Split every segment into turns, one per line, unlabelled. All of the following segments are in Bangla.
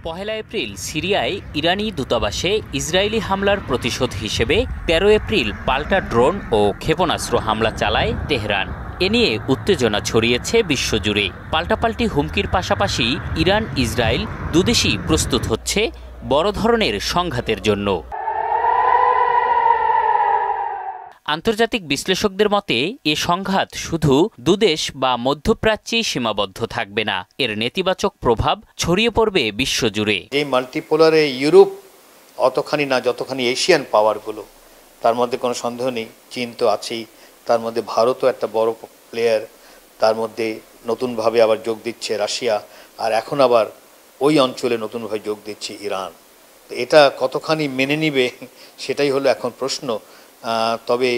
পহেলা এপ্রিল সিরিয়ায় ইরানি দূতাবাসে ইসরায়েলি হামলার প্রতিশোধ হিসেবে ১৩ এপ্রিল পাল্টা ড্রোন ও ক্ষেপণাস্ত্র হামলা চালায় তেহরান। এ নিয়ে উত্তেজনা ছড়িয়েছে বিশ্বজুড়ে। পাল্টাপাল্টি হুমকির পাশাপাশি ইরান ইসরায়েল দুদেশই প্রস্তুত হচ্ছে বড় ধরনের সংঘাতের জন্য। আন্তর্জাতিক বিশ্লেষকদের মতে এ সংঘাত শুধু দুদেশ বা মধ্যপ্রাচ্যেই সীমাবদ্ধ থাকবে না, এর নেতিবাচক প্রভাব ছড়িয়ে পড়বে বিশ্বজুড়ে।
এই মাল্টিপোলারে ইউরোপ অতখানি না যতখানি এশিয়ান পাওয়ারগুলো, তার মধ্যে কোনো সন্দেহ নেই। চীন তো আছেই, তার মধ্যে ভারতও একটা বড় প্লেয়ার, তার মধ্যে নতুনভাবে আবার যোগ দিচ্ছে রাশিয়া, আর এখন আবার ওই অঞ্চলে নতুনভাবে যোগ দিচ্ছে ইরান। এটা কতখানি মেনে নিবে সেটাই হলো এখন প্রশ্ন। তবে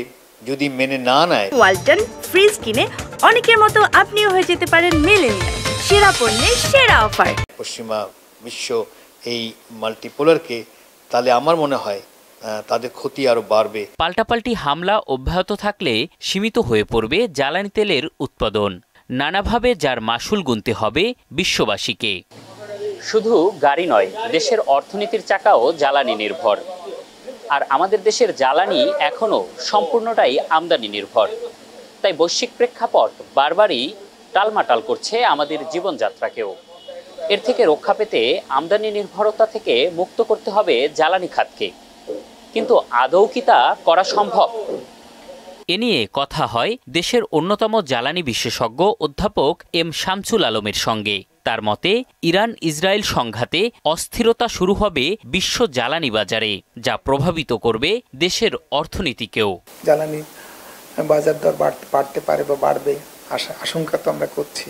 যদি মেনে না নেয়,
ওয়ালটন ফ্রিজ কিনে অনেকের মতো আপনিও হয়ে যেতে পারেন মিলেনিয়াল। সেরা পণ্যের সেরা অফার।
পশ্চিমা বিশ্ব এই মাল্টিপোলারকে, তাহলে আমার মনে হয় তাদের ক্ষতি আরো বাড়বে।
পাল্টাপাল্টি হামলা অব্যাহত থাকলে সীমিত হয়ে পড়বে জ্বালানি তেলের উৎপাদন, নানাভাবে যার মাসুল গুনতে হবে বিশ্ববাসীকে। শুধু গাড়ি নয়, দেশের অর্থনীতির চাকাও জ্বালানি নির্ভর। আর আমাদের দেশের জ্বালানি এখনও সম্পূর্ণটাই আমদানি নির্ভর। তাই বৈশ্বিক প্রেক্ষাপট বারবারই টালমাটাল করছে আমাদের জীবনযাত্রাকেও। এর থেকে রক্ষা পেতে আমদানি নির্ভরতা থেকে মুক্ত করতে হবে জ্বালানি খাতকে। কিন্তু আদৌ কি তা করা সম্ভব? এ নিয়ে কথা হয় দেশের অন্যতম জ্বালানি বিশেষজ্ঞ অধ্যাপক এম শামসুল আলমের সঙ্গে। তার মতে ইরান ইসরায়েল সংঘাতে অস্থিরতা শুরু হবে বিশ্ব জ্বালানি বাজারে, যা প্রভাবিত করবে দেশের অর্থনীতিকেও।
জ্বালানি বাজার দর বাড়তে পারে বা বাড়বে আশঙ্কা তো আমরা করছি।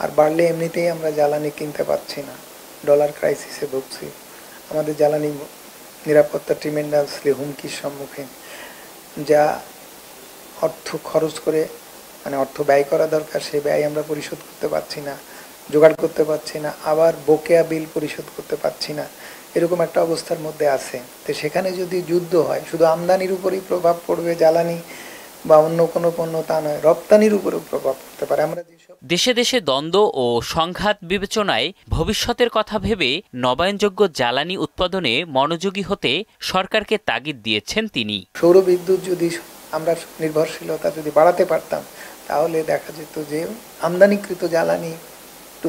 আর বাড়লে এমনিতেই আমরা জ্বালানি কিনতে পারছি না, ডলার ক্রাইসিসে ভুগছি। আমাদের জ্বালানি নিরাপত্তা ট্রিমেন্ডাসলি হুমকির সম্মুখীন। যা অর্থ খরচ করে অর্থ ব্যয় করা দরকার, সেই ব্যয় আমরা পরিশোধ করতে পারছি না, জোগাড় করতে পারছি না, আবার বকেয়া বিল পরিশোধ করতে পারছি না। এরকম একটা অবস্থার মধ্যে আছে। তো সেখানে যদি যুদ্ধ হয়, শুধু আমদানির উপরেই প্রভাব পড়বে জ্বালানি বা অন্য কোনো পণ্য তা নয়, রপ্তানির উপরেও প্রভাব পড়তে পারে। আমরা
দেশে দেশে দ্বন্দ্ব ও সংঘাত বিবেচনায় ভবিষ্যতের কথা ভেবে নবায়নযোগ্য জ্বালানি উৎপাদনে মনোযোগী হতে সরকারকে তাগিদ দিয়েছেন তিনি।
সৌর বিদ্যুৎ যদি আমরা নির্ভরশীলতা যদি বাড়াতে পারতাম, তাহলে দেখা যেত যে আমদানিকৃত জ্বালানি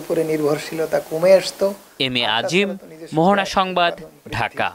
উপরে নির্ভরশীলতা কমে আসতো।
এম এ আজিম, মোহনা সংবাদ, ঢাকা।